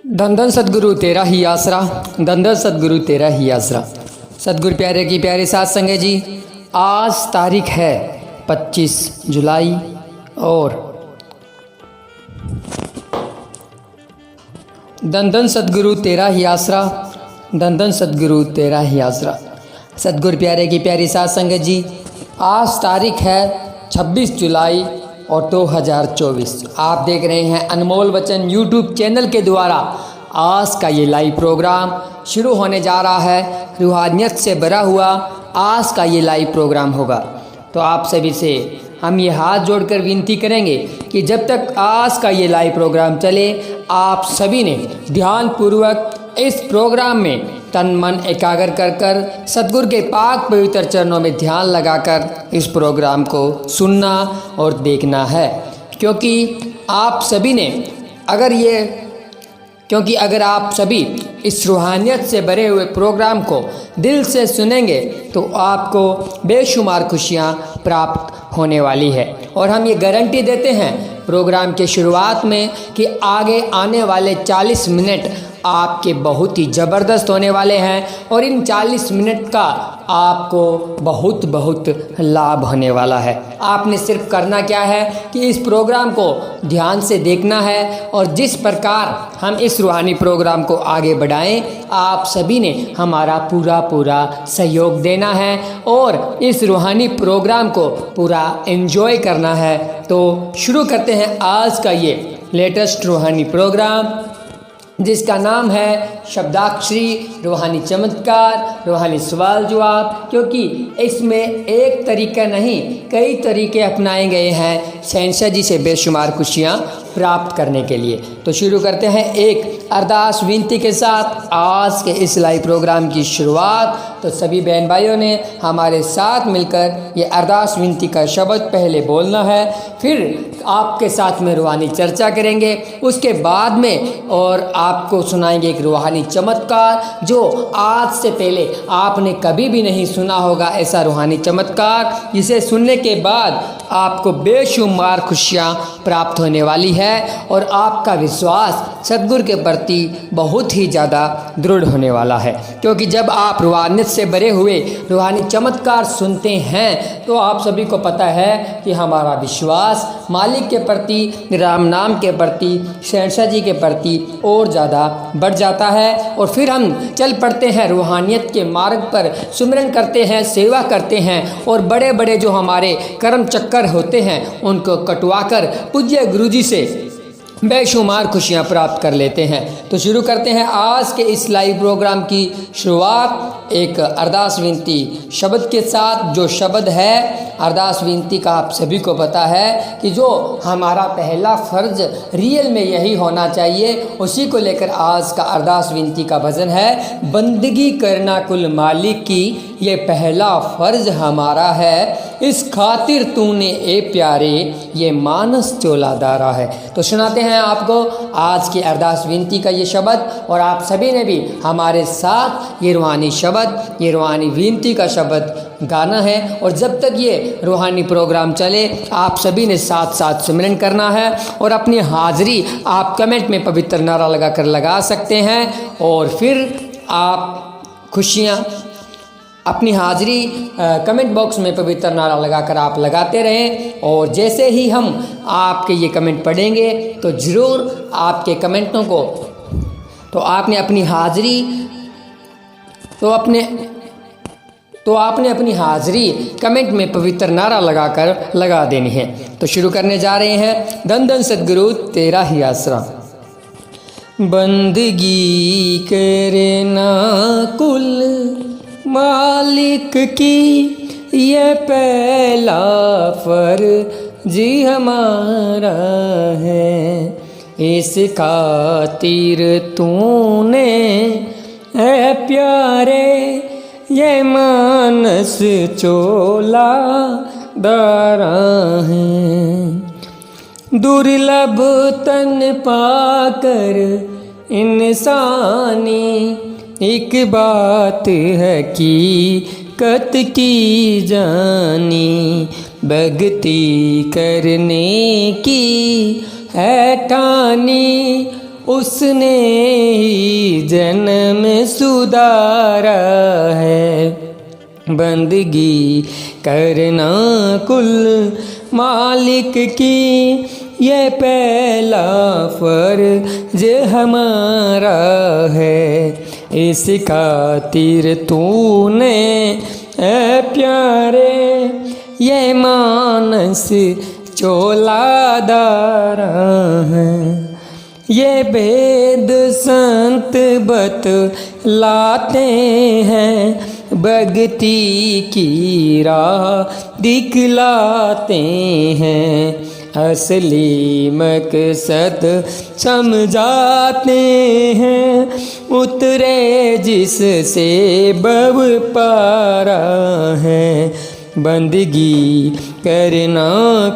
धन धन सदगुरु तेरा ही आसरा, धन धन सदगुरु तेरा ही आसरा। सदगुरु प्यारे की प्यारे साथ संगत जी, आज तारीख है 25 जुलाई और धन धन सदगुरु तेरा ही आसरा, धन धन सदगुरु तेरा ही आसरा। सदगुरु प्यारे की प्यारी साथ संगत जी, आज तारीख है 26 जुलाई और 2024। आप देख रहे हैं अनमोल वचन यूट्यूब चैनल के द्वारा आज का ये लाइव प्रोग्राम शुरू होने जा रहा है। रूहानियत से भरा हुआ आज का ये लाइव प्रोग्राम होगा। तो आप सभी से हम ये हाथ जोड़कर विनती करेंगे कि जब तक आज का ये लाइव प्रोग्राम चले, आप सभी ने ध्यानपूर्वक इस प्रोग्राम में तन मन एकाग्र कर कर सदगुरु के पाक पवित्र चरणों में ध्यान लगाकर इस प्रोग्राम को सुनना और देखना है। क्योंकि अगर आप सभी इस रूहानियत से भरे हुए प्रोग्राम को दिल से सुनेंगे तो आपको बेशुमार खुशियाँ प्राप्त होने वाली है। और हम ये गारंटी देते हैं प्रोग्राम के शुरुआत में कि आगे आने वाले 40 मिनट आपके बहुत ही ज़बरदस्त होने वाले हैं और इन 40 मिनट का आपको बहुत लाभ होने वाला है। आपने सिर्फ करना क्या है कि इस प्रोग्राम को ध्यान से देखना है और जिस प्रकार हम इस रूहानी प्रोग्राम को आगे बढ़ाएं, आप सभी ने हमारा पूरा सहयोग देना है और इस रूहानी प्रोग्राम को पूरा एंजॉय करना है। तो शुरू करते हैं आज का ये लेटेस्ट रूहानी प्रोग्राम, जिसका नाम है शब्दाक्षरी रूहानी चमत्कार, रूहानी सवाल जवाब। क्योंकि इसमें एक तरीका नहीं, कई तरीके अपनाए गए हैं शहंशाह जी से बेशुमार खुशियाँ प्राप्त करने के लिए। तो शुरू करते हैं एक अरदास विनती के साथ आज के इस लाइव प्रोग्राम की शुरुआत। तो सभी बहन भाइयों ने हमारे साथ मिलकर ये अरदास विनती का शब्द पहले बोलना है, फिर आपके साथ में रूहानी चर्चा करेंगे, उसके बाद में और आपको सुनाएंगे एक रूहानी चमत्कार जो आज से पहले आपने कभी भी नहीं सुना होगा। ऐसा रूहानी चमत्कार जिसे सुनने के बाद आपको बेशुमार खुशियाँ प्राप्त होने वाली है और आपका विश्वास सद्गुरु के प्रति बहुत ही ज़्यादा दृढ़ होने वाला है। क्योंकि जब आप रूहानियत से भरे हुए रूहानी चमत्कार सुनते हैं तो आप सभी को पता है कि हमारा विश्वास मालिक के प्रति, राम नाम के प्रति, शहंशाह जी के प्रति और ज़्यादा बढ़ जाता है। और फिर हम चल पड़ते हैं रूहानियत के मार्ग पर, सुमिरन करते हैं, सेवा करते हैं और बड़े बड़े जो हमारे कर्म चक्कर होते हैं उनको कटवाकर पूज्य गुरुजी से बेशुमार खुशियाँ प्राप्त कर लेते हैं। तो शुरू करते हैं आज के इस लाइव प्रोग्राम की शुरुआत एक अरदास विनती शब्द के साथ। जो शब्द है अरदास विनती का आप सभी को पता है कि जो हमारा पहला फ़र्ज रियल में यही होना चाहिए, उसी को लेकर आज का अरदास विनती का भजन है। बंदगी करना कुल मालिक की ये पहला फ़र्ज हमारा है, इस खातिर तूने ए प्यारे ये मानस चोलादारा है। तो सुनाते हैं आपको आज की अरदास विनती का ये शब्द और आप सभी ने भी हमारे साथ ये रूहानी शब्द, ये रूहानी विनती का शब्द गाना है। और जब तक ये रूहानी प्रोग्राम चले आप सभी ने साथ साथ सुमिरन करना है और अपनी हाज़िरी आप कमेंट में पवित्र नारा लगाकर लगा सकते हैं। और फिर आप खुशियाँ अपनी हाज़िरी कमेंट बॉक्स में पवित्र नारा लगाकर आप लगाते रहें। और जैसे ही हम आपके ये कमेंट पढ़ेंगे तो ज़रूर आपके कमेंटों को तो आपने अपनी हाज़िरी आपने अपनी हाज़िरी कमेंट में पवित्र नारा लगाकर लगा देनी है। तो शुरू करने जा रहे हैं। धन धन सद्गुरु तेरा ही आसरा। बंदगी करना कुल मालिक की ये पहला फर्ज हमारा है, इस खातिर तूने ऐ प्यारे ये मानस चोला दारा है। दुर्लभ तन पाकर इंसानी एक बात है कि कत की जानी, भक्ति करने की है ठानी उसने ही जन्म सुधारा है। बंदगी करना कुल मालिक की ये पहला फर्ज हमारा है। इस खातिर तूने ऐ प्यारे ये मानस चोलादारा है। ये भेद संत बतलाते हैं, भक्ति की राह दिखलाते हैं, असली मकसद समझाते हैं, उतरे जिससे बव पारा है। बंदगी करना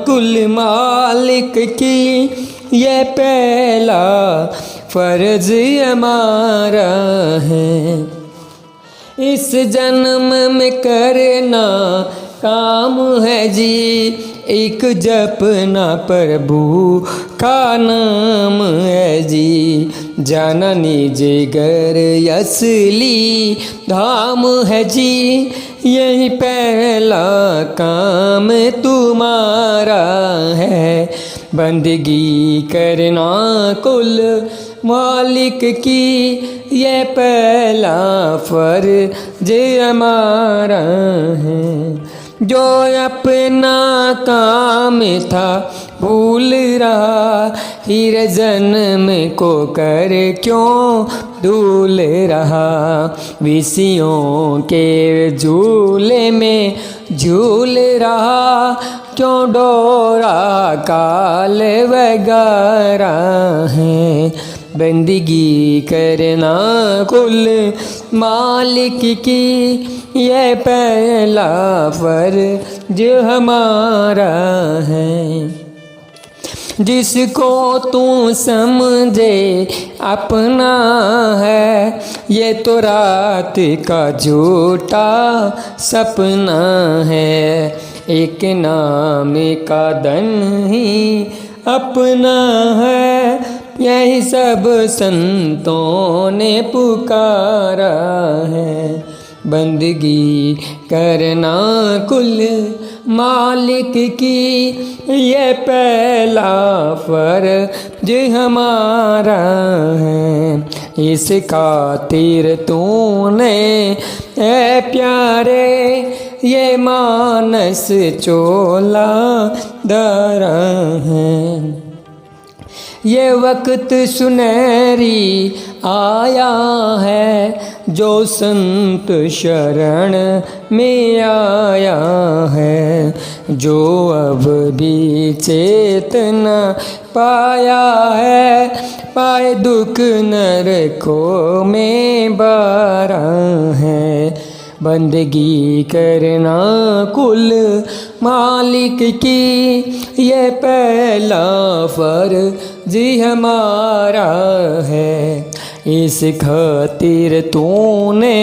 कुल मालिक की ये पहला फर्ज हमारा है। इस जन्म में करना काम है जी एक जपना प्रभु का नाम है जी। जाना निज घर असली धाम है जी, यही पहला काम तुम्हारा है। बंदगी करना कुल मालिक की ये पहला फर्ज हमारा है। जो अपना काम था भूल रहा, हीरे जन्म को कर क्यों धूल रहा। विषयों के झूले में झूल रहा, क्यों डोरा काल वगारा है। बंदगी करना कुल मालिक की ये पहला फर्ज हमारा है। जिसको तू समझे अपना है, ये तो रात का झूठा सपना है। एक नाम का धन ही अपना है, यही सब संतों ने पुकारा है। बंदगी करना कुल मालिक की ये पहला फर्ज हमारा है। इस खातिर तूने ऐ प्यारे ये मानस चोला दरा है। ये वक्त सुनहरी आया है, जो संत शरण में आया है। जो अब भी चेतना पाया है, पाए दुख नरकों में बारा है। बंदगी करना कुल मालिक की ये पहला फर्ज हमारा है। इस खातिर तूने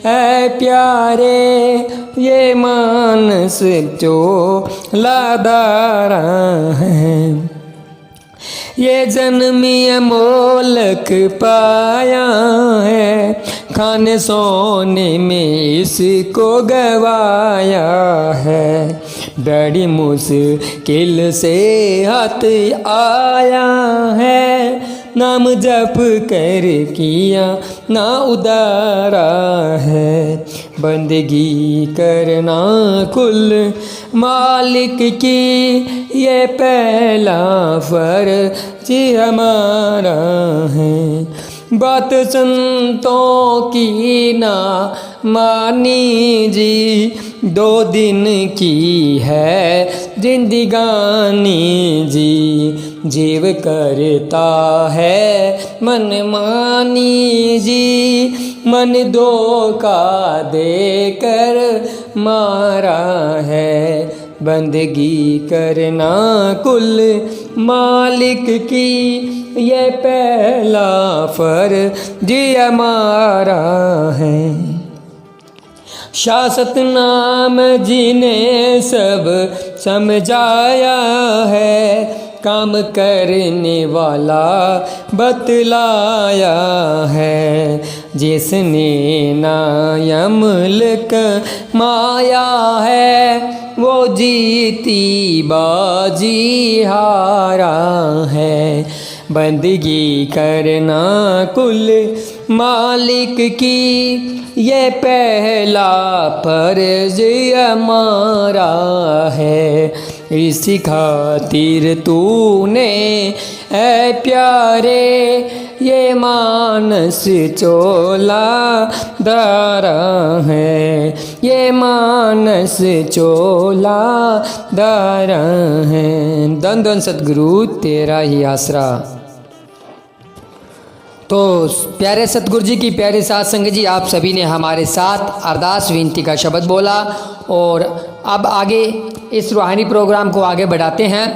ऐ प्यारे ये मानस चोला दरा है। ये जन्मी अमोलक पाया है, खाने सोने में इसको गवाया है। बड़ी मुश्किल से हाथ आया है, नाम जप कर किया ना उदारा है। बंदगी करना कुल मालिक की ये पहला फर्ज हमारा है। बात संतों की ना मानी जी, 2 दिन की है जिंदगानी जी। जीव करता है मन मानी जी, मन धोखा देकर मारा है। बंदगी करना कुल मालिक की ये पहला फर्ज हमारा है। शासत नाम जी ने सब समझाया है, काम करने वाला बतलाया है। जिसने नायमल माया है वो जीती बाजी हारा है। बंदगी करना कुल मालिक की ये पहला फर्ज हमारा है। इस खातिर तूने ऐ प्यारे ये मानस चोला दारा है। ये मानस चोला दारा है। धन धन सतगुरु तेरा ही आसरा। तो प्यारे सतगुरु जी की प्यारे साथ संगत जी, आप सभी ने हमारे साथ अरदास विनती का शब्द बोला और अब आगे इस रूहानी प्रोग्राम को आगे बढ़ाते हैं।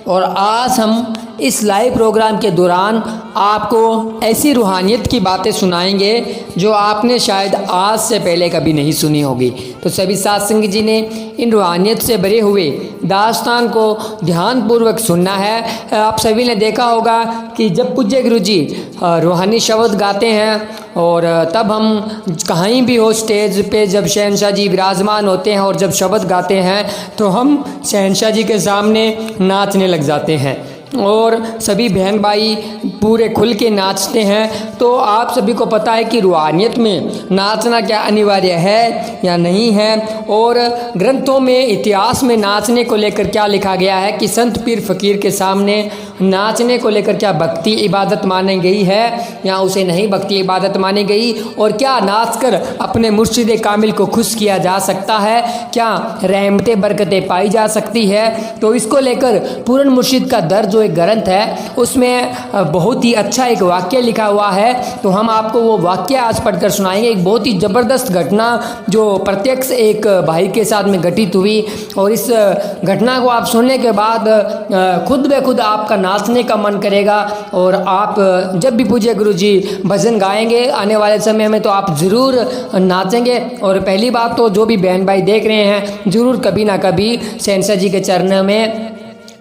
और आज हम इस लाइव प्रोग्राम के दौरान आपको ऐसी रूहानियत की बातें सुनाएंगे जो आपने शायद आज से पहले कभी नहीं सुनी होगी। तो सभी साथ संगत जी ने इन रूहानियत से भरे हुए दास्तान को ध्यानपूर्वक सुनना है। आप सभी ने देखा होगा कि जब पूज्य गुरु जी रूहानी शब्द गाते हैं और तब हम कहीं भी हो स्टेज पे जब शहनशाह जी विराजमान होते हैं और जब शब्द गाते हैं तो हम शहनशाह जी के सामने नाचने लग जाते हैं और सभी बहन भाई पूरे खुल के नाचते हैं। तो आप सभी को पता है कि रूहानियत में नाचना क्या अनिवार्य है या नहीं है, और ग्रंथों में इतिहास में नाचने को लेकर क्या लिखा गया है कि संत पीर फ़कीर के सामने नाचने को लेकर क्या भक्ति इबादत मानी गई है या उसे नहीं भक्ति इबादत मानी गई, और क्या नाचकर अपने मुर्शिद कामिल को खुश किया जा सकता है, क्या रहमतें बरकतें पाई जा सकती है। तो इसको लेकर पूरन मुर्शिद का दर जो एक ग्रंथ है उसमें बहुत ही अच्छा एक वाक्य लिखा हुआ है। तो हम आपको वो वाक्य आज पढ़कर सुनाएंगे। एक बहुत ही ज़बरदस्त घटना जो प्रत्यक्ष एक भाई के साथ में घटित हुई, और इस घटना को आप सुनने के बाद खुद ब खुद आपका नाचने का मन करेगा। और आप जब भी पूज्य गुरु जी भजन गाएंगे आने वाले समय में तो आप ज़रूर नाचेंगे। और पहली बात तो जो भी बहन भाई देख रहे हैं ज़रूर कभी ना कभी शहनशाह जी के चरणों में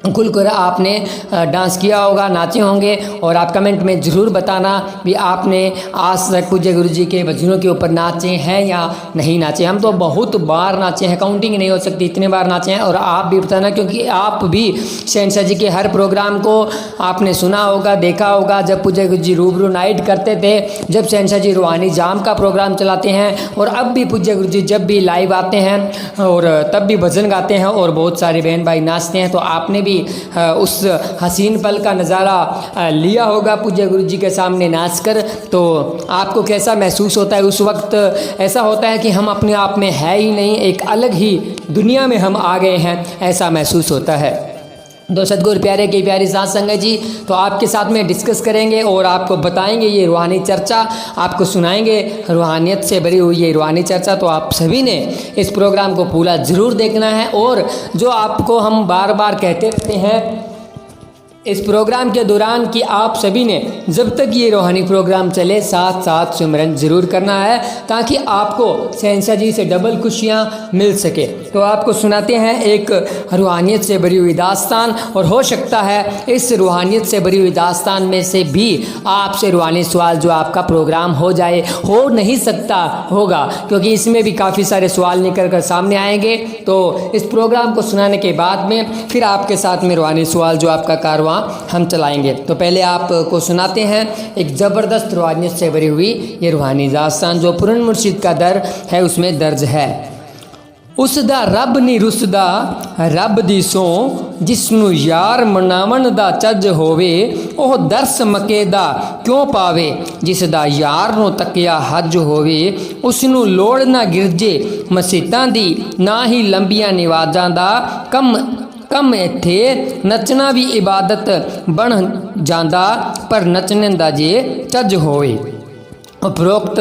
खुलकर आपने डांस किया होगा, नाचे होंगे। और आप कमेंट में ज़रूर बताना भी आपने आज तक पूज्य गुरु जी के भजनों के ऊपर नाचे हैं या नहीं नाचे। हम तो बहुत बार नाचे हैं, काउंटिंग नहीं हो सकती, इतने बार नाचे हैं। और आप भी बताना, क्योंकि आप भी शहनशाह जी के हर प्रोग्राम को आपने सुना होगा, देखा होगा। जब पूज्य गुरु जी रूबरू नाइट करते थे, जब शहनशाह जी रूहानी जाम का प्रोग्राम चलाते हैं, और अब भी पूज्य गुरु जी जब भी लाइव आते हैं और तब भी भजन गाते हैं और बहुत सारे बहन भाई नाचते हैं। तो आपने उस हसीन पल का नज़ारा लिया होगा पूज्य गुरु जी के सामने नाचकर। तो आपको कैसा महसूस होता है उस वक्त? ऐसा होता है कि हम अपने आप में है ही नहीं, एक अलग ही दुनिया में हम आ गए हैं, ऐसा महसूस होता है। तो सतगुरु प्यारे की प्यारी साथ संगत जी, तो आपके साथ में डिस्कस करेंगे और आपको बताएंगे ये रूहानी चर्चा, आपको सुनाएंगे रूहानियत से भरी हुई ये रूहानी चर्चा। तो आप सभी ने इस प्रोग्राम को पूरा ज़रूर देखना है। और जो आपको हम बार बार कहते रहते हैं इस प्रोग्राम के दौरान कि आप सभी ने जब तक ये रूहानी प्रोग्राम चले साथ साथ सिमरन ज़रूर करना है, ताकि आपको शहनशाह जी से डबल खुशियाँ मिल सके। तो आपको सुनाते हैं एक रूहानियत से भरी हुई दास्तान, और हो सकता है इस रूहानियत से भरी हुई दास्तान में से भी आपसे रूहानी सवाल जो आपका प्रोग्राम हो जाए, हो नहीं सकता होगा, क्योंकि इसमें भी काफ़ी सारे सवाल निकल कर सामने आएंगे। तो इस प्रोग्राम को सुनाने के बाद में फिर आपके साथ में रूहानी सवाल जो आपका कारवां हम चलाएंगे। तो पहले आपको सुनाते हैं एक ज़बरदस्त रूहानियत से भरी हुई ये रूहानी दास्तान जो पूरन मुर्शिद का दर है उसमें दर्ज है। उसदा रब नी रुसदा रब दी सो जिसनू यार मनावन दा चज होवे, ओह दर्स मके दा क्यों पावे, जिसदा यार नू तकिया हज होवे, उसनू लोड़ ना गिरजे मसीतां दी, ना ही लंबियां निवाजां दा कम इत्थे नचना भी इबादत बन जांदा, पर नचने दा जे चज होवे। उपरोक्त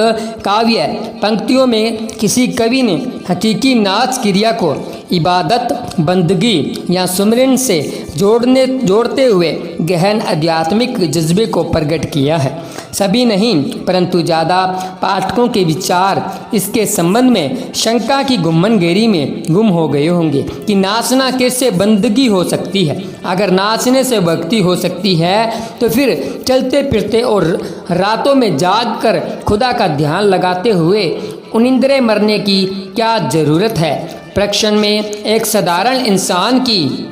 काव्य पंक्तियों में किसी कवि ने हकीकी नाच क्रिया को इबादत, बंदगी या सुमरन से जोड़ते हुए गहन आध्यात्मिक जज्बे को प्रकट किया है। सभी नहीं परंतु ज़्यादा पाठकों के विचार इसके संबंध में शंका की गुम्मनगेरी में गुम हो गए होंगे कि नाचना कैसे बंदगी हो सकती है। अगर नाचने से भक्ति हो सकती है तो फिर चलते फिरते और रातों में जाग कर खुदा का ध्यान लगाते हुए उनिंद्रे मरने की क्या ज़रूरत है। प्रश्न में एक साधारण इंसान की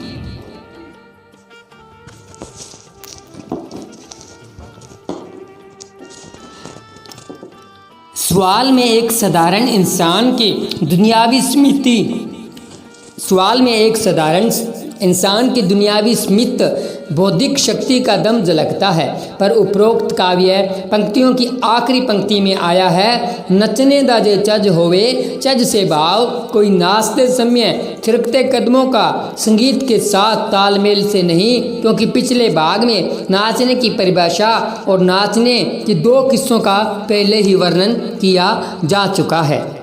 सवाल में एक साधारण इंसान की दुनियावी स्मित बौद्धिक शक्ति का दम झलकता है। पर उपरोक्त काव्य पंक्तियों की आखिरी पंक्ति में आया है, नचने दा जे चज होवे चज से भाव, कोई नाचते समय थिरकते कदमों का संगीत के साथ तालमेल से नहीं, क्योंकि पिछले भाग में नाचने की परिभाषा और नाचने के दो किस्सों का पहले ही वर्णन किया जा चुका है।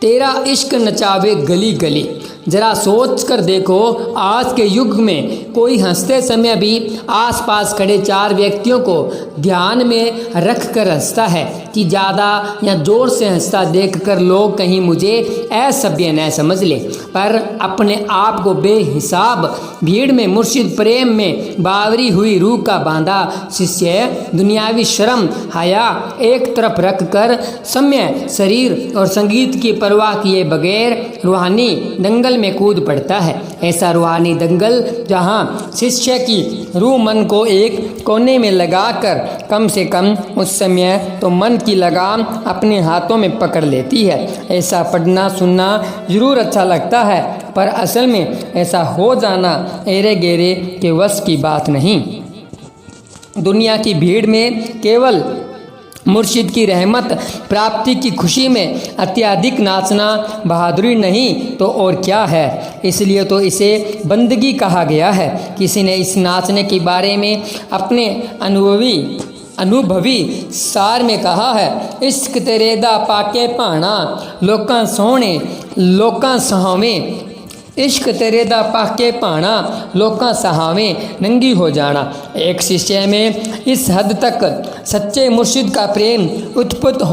तेरा इश्क नचावे गली गली। जरा सोच कर देखो, आज के युग में कोई हंसते समय भी आसपास खड़े चार व्यक्तियों को ध्यान में रख कर हंसता है कि ज़्यादा या ज़ोर से हंसता देखकर लोग कहीं मुझे असभ्य न समझ ले। पर अपने आप को बेहिसाब भीड़ में मुर्शिद प्रेम में बावरी हुई रूह का बांधा शिष्य दुनियावी शर्म हया एक तरफ रख कर समय शरीर और संगीत की परवाह किए बगैर रूहानी दंगल में कूद पड़ता है। ऐसा रूहानी दंगल जहाँ शिष्य की रूह मन को एक कोने में लगाकर कम से कम उस समय तो मन की लगाम अपने हाथों में पकड़ लेती है। ऐसा पढ़ना सुनना जरूर अच्छा लगता है, पर असल में ऐसा हो जाना एरे गेरे के वश की बात नहीं। दुनिया की भीड़ में केवल मुर्शिद की रहमत प्राप्ति की खुशी में अत्यधिक नाचना बहादुरी नहीं तो और क्या है। इसलिए तो इसे बंदगी कहा गया है। किसी ने इस नाचने के बारे में अपने अनुभवी सार में कहा है, इश्क तेरे दा पाके भाना लोकां सोहणे लोकां सहावें, इश्क तेरे दा पाके भाना लोकां सहावें नंगी हो जाना। एक शिष्य में इस हद तक सच्चे मुर्शिद का प्रेम उत्पन्न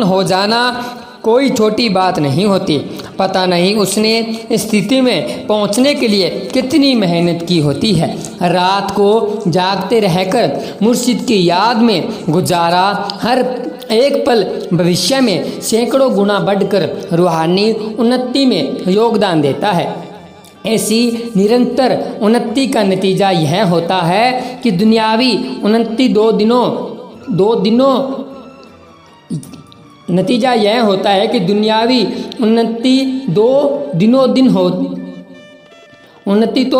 हो जाना कोई छोटी बात नहीं होती। पता नहीं उसने स्थिति में पहुंचने के लिए कितनी मेहनत की होती है। रात को जागते रहकर मुर्शिद की याद में गुजारा हर एक पल भविष्य में सैकड़ों गुना बढ़कर रूहानी उन्नति में योगदान देता है। ऐसी निरंतर उन्नति का नतीजा यह होता है कि दुनियावी उन्नति दो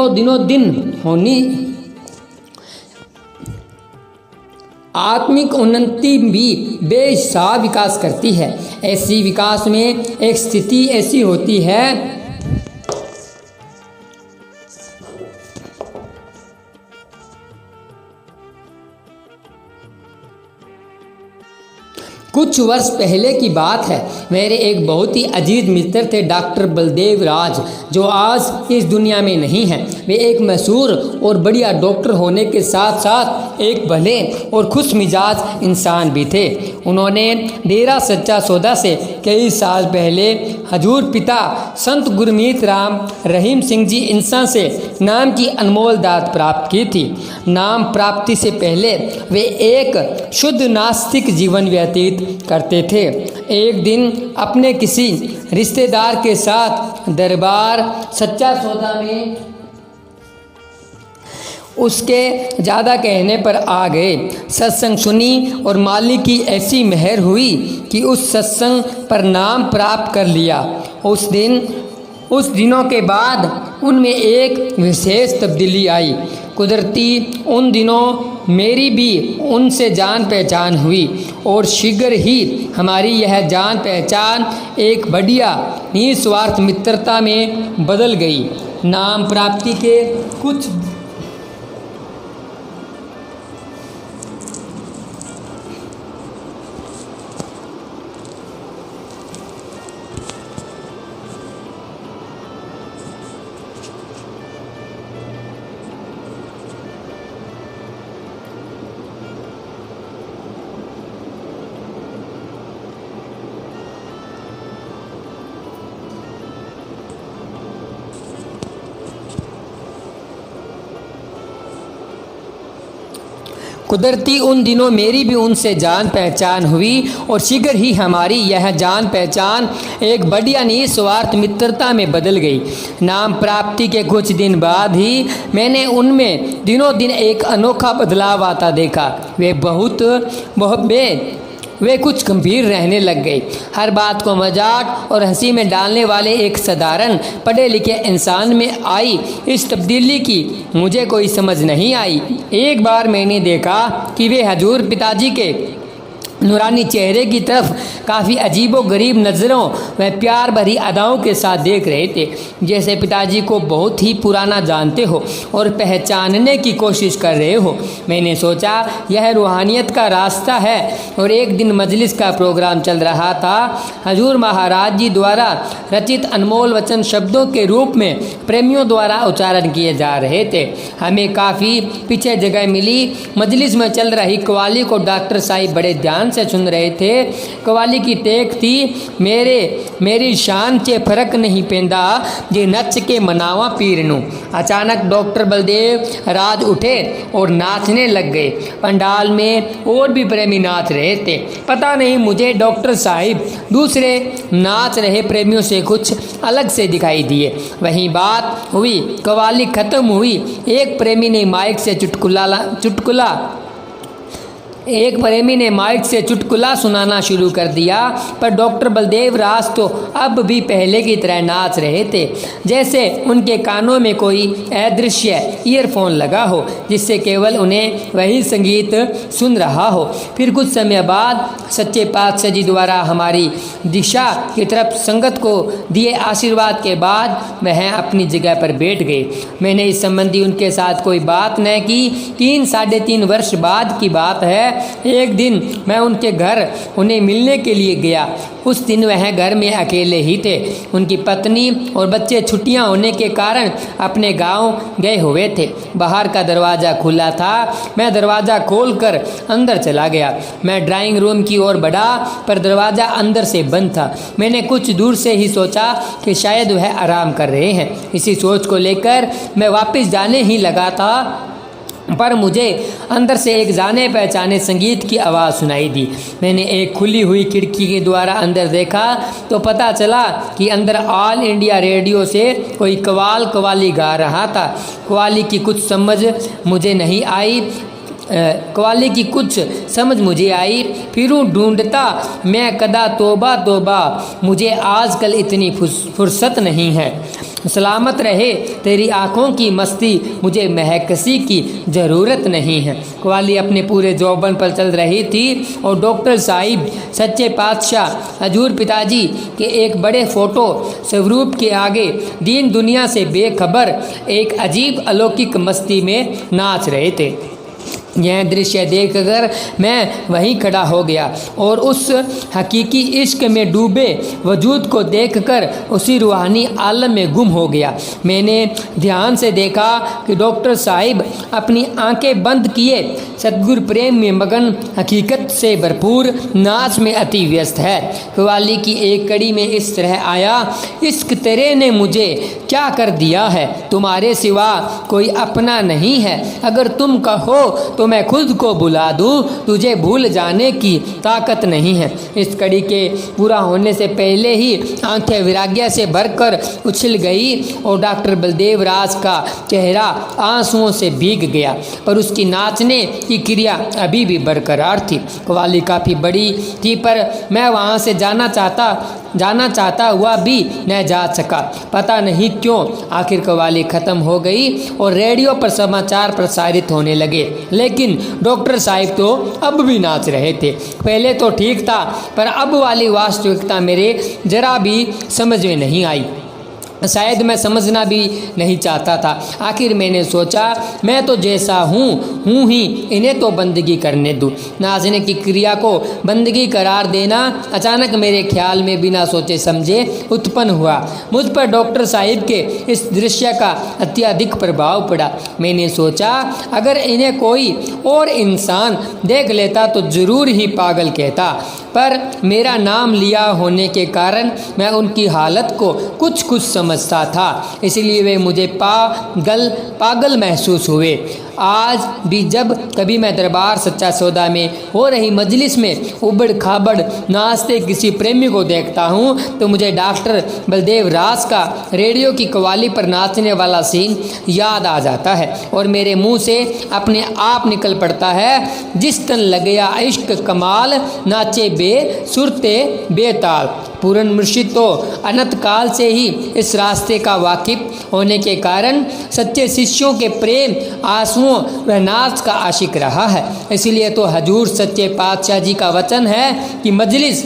दिनों दिन होनी, आत्मिक उन्नति भी बेहिसाब विकास करती है। ऐसी विकास में एक स्थिति ऐसी होती है कुछ वर्ष पहले की बात है। मेरे एक बहुत ही अजीज मित्र थे डॉक्टर बलदेव राज, जो आज इस दुनिया में नहीं हैं। वे एक मशहूर और बढ़िया डॉक्टर होने के साथ साथ एक भले और खुश मिजाज इंसान भी थे। उन्होंने डेरा सच्चा सौदा से कई साल पहले हजूर पिता संत गुरमीत राम रहीम सिंह जी इंसान से नाम की अनमोल दात प्राप्त की थी। नाम प्राप्ति से पहले वे एक शुद्ध नास्तिक जीवन व्यतीत करते थे। एक दिन अपने किसी रिश्तेदार के साथ दरबार सच्चा सौदा में उसके ज़्यादा कहने पर आ गए। सत्संग सुनी और मालिक की ऐसी मेहर हुई कि उस सत्संग पर नाम प्राप्त कर लिया। उस दिनों के बाद उनमें एक विशेष तब्दीली आई। कुदरती उन दिनों मेरी भी उनसे जान पहचान हुई और शीघ्र ही हमारी यह जान पहचान एक बढ़िया निस्वार्थ मित्रता में बदल गई। नाम प्राप्ति के कुछ कुदरती उन दिनों मेरी भी उनसे जान पहचान हुई और शीघ्र ही हमारी यह जान पहचान एक बढ़िया निस्वार्थ मित्रता में बदल गई। नाम प्राप्ति के कुछ दिन बाद ही मैंने उनमें दिनों दिन एक अनोखा बदलाव आता देखा। वे कुछ गंभीर रहने लग गए। हर बात को मजाक और हंसी में डालने वाले एक साधारण पढ़े लिखे इंसान में आई इस तब्दीली की मुझे कोई समझ नहीं आई। एक बार मैंने देखा कि वे हजूर पिताजी के नूरानी चेहरे की तरफ काफ़ी अजीबो गरीब नज़रों व प्यार भरी अदाओं के साथ देख रहे थे, जैसे पिताजी को बहुत ही पुराना जानते हो और पहचानने की कोशिश कर रहे हो। मैंने सोचा यह रूहानियत का रास्ता है और एक दिन मजलिस का प्रोग्राम चल रहा था। हजूर महाराज जी द्वारा रचित अनमोल वचन शब्दों के रूप में प्रेमियों द्वारा उच्चारण किए जा रहे थे। हमें काफ़ी पीछे जगह मिली। मजलिस में चल रही कव्वाली को डॉक्टर साहिब बड़े ध्यान से सुन रहे थे। कव्वाली की टेक थी, मेरी शान से फर्क नहीं पैंदा जे नच के मनावा पीर नू। अचानक डॉक्टर बलदेव राज उठे और नाचने लग गए। पंडाल में और भी प्रेमी नाच रहे थे। पता नहीं मुझे डॉक्टर साहिब दूसरे नाच रहे प्रेमियों से कुछ अलग से दिखाई दिए। वहीं बात हुई, कव्वाली खत्म हुई। एक प्रेमी ने माइक से चुटकुला सुनाना शुरू कर दिया, पर डॉक्टर बलदेव राज तो अब भी पहले की तरह नाच रहे थे, जैसे उनके कानों में कोई अदृश्य ईयरफोन लगा हो जिससे केवल उन्हें वही संगीत सुन रहा हो। फिर कुछ समय बाद सच्चे पातशाह जी द्वारा हमारी दिशा की तरफ संगत को दिए आशीर्वाद के बाद वह अपनी जगह पर बैठ गए। मैंने इस संबंधी उनके साथ कोई बात न की। 3-3.5 वर्ष बाद की बात है। एक दिन मैं उनके घर उन्हें मिलने के लिए गया। उस दिन वह घर में अकेले ही थे। उनकी पत्नी और बच्चे छुट्टियां होने के कारण अपने गांव गए हुए थे। बाहर का दरवाज़ा खुला था। मैं दरवाज़ा खोलकर अंदर चला गया। मैं ड्राइंग रूम की ओर बढ़ा, पर दरवाज़ा अंदर से बंद था। मैंने कुछ दूर से ही सोचा कि शायद वह आराम कर रहे हैं। इसी सोच को लेकर मैं वापस जाने ही लगा था, पर मुझे अंदर से एक जाने पहचाने संगीत की आवाज़ सुनाई दी। मैंने एक खुली हुई खिड़की के द्वारा अंदर देखा तो पता चला कि अंदर ऑल इंडिया रेडियो से कोई कव्वाली गा रहा था। कव्वाली की कुछ समझ मुझे आई। फिरूं ढूंढता मैं कदा तोबा मुझे आजकल इतनी फुर्सत नहीं है। सलामत रहे तेरी आँखों की मस्ती, मुझे महकसी की ज़रूरत नहीं है। कव्वाली अपने पूरे जौबन पर चल रही थी और डॉक्टर साहिब सच्चे पातशाह हजूर पिताजी के एक बड़े फ़ोटो स्वरूप के आगे दीन दुनिया से बेखबर एक अजीब अलौकिक मस्ती में नाच रहे थे। यह दृश्य देखकर मैं वहीं खड़ा हो गया और उस हकीकी इश्क में डूबे वजूद को देखकर उसी रूहानी आलम में गुम हो गया। मैंने ध्यान से देखा कि डॉक्टर साहिब अपनी आंखें बंद किए सद्गुरु प्रेम में मगन, हकीकत से भरपूर नाच में अति व्यस्त है। कव्वाली की एक कड़ी में इस तरह आया, इश्क तेरे ने मुझे क्या कर दिया है, तुम्हारे सिवा कोई अपना नहीं है। अगर तुम कहो तो मैं खुद को बुला दूं, तुझे भूल जाने की ताकत नहीं है। इस कड़ी के पूरा होने से पहले ही आंखें वैराग्य से भरकर उछल गई और डॉक्टर बलदेव राज का चेहरा आंसुओं से भीग गया, पर उसकी नाचने की क्रिया अभी भी बरकरार थी। कव्वाली काफ़ी बड़ी थी, पर मैं वहाँ से जाना चाहता हुआ भी न जा सका। पता नहीं क्यों आखिर कव्वाली ख़त्म हो गई और रेडियो पर समाचार प्रसारित होने लगे, लेकिन डॉक्टर साहिब तो अब भी नाच रहे थे। पहले तो ठीक था, पर अब वाली वास्तविकता मेरे जरा भी समझ में नहीं आई। शायद मैं समझना भी नहीं चाहता था। आखिर मैंने सोचा मैं तो जैसा हूँ ही इन्हें तो बंदगी करने दूँ। नाचने की क्रिया को बंदगी करार देना अचानक मेरे ख्याल में बिना सोचे समझे उत्पन्न हुआ। मुझ पर डॉक्टर साहिब के इस दृश्य का अत्यधिक प्रभाव पड़ा। मैंने सोचा अगर इन्हें कोई और इंसान देख लेता तो ज़रूर ही पागल कहता, पर मेरा नाम लिया होने के कारण मैं उनकी हालत को कुछ समझता था, इसलिए वे मुझे पागल महसूस हुए। आज भी जब कभी मैं दरबार सच्चा सौदा में हो रही मजलिस में उबड़ खाबड़ नाचते किसी प्रेमी को देखता हूँ तो मुझे डॉक्टर बलदेव राज का रेडियो की कव्वाली पर नाचने वाला सीन याद आ जाता है और मेरे मुंह से अपने आप निकल पड़ता है, जिस तन लग गया इश्क कमाल, नाचे बेसुरते बेताल। पूरन मुर्शिद तो अनंत काल से ही इस रास्ते का वाकिफ होने के कारण सच्चे शिष्यों के प्रेम आंसुओं व नाच का आशिक रहा है। इसलिए तो हजूर सच्चे पातशाह जी का वचन है कि मजलिस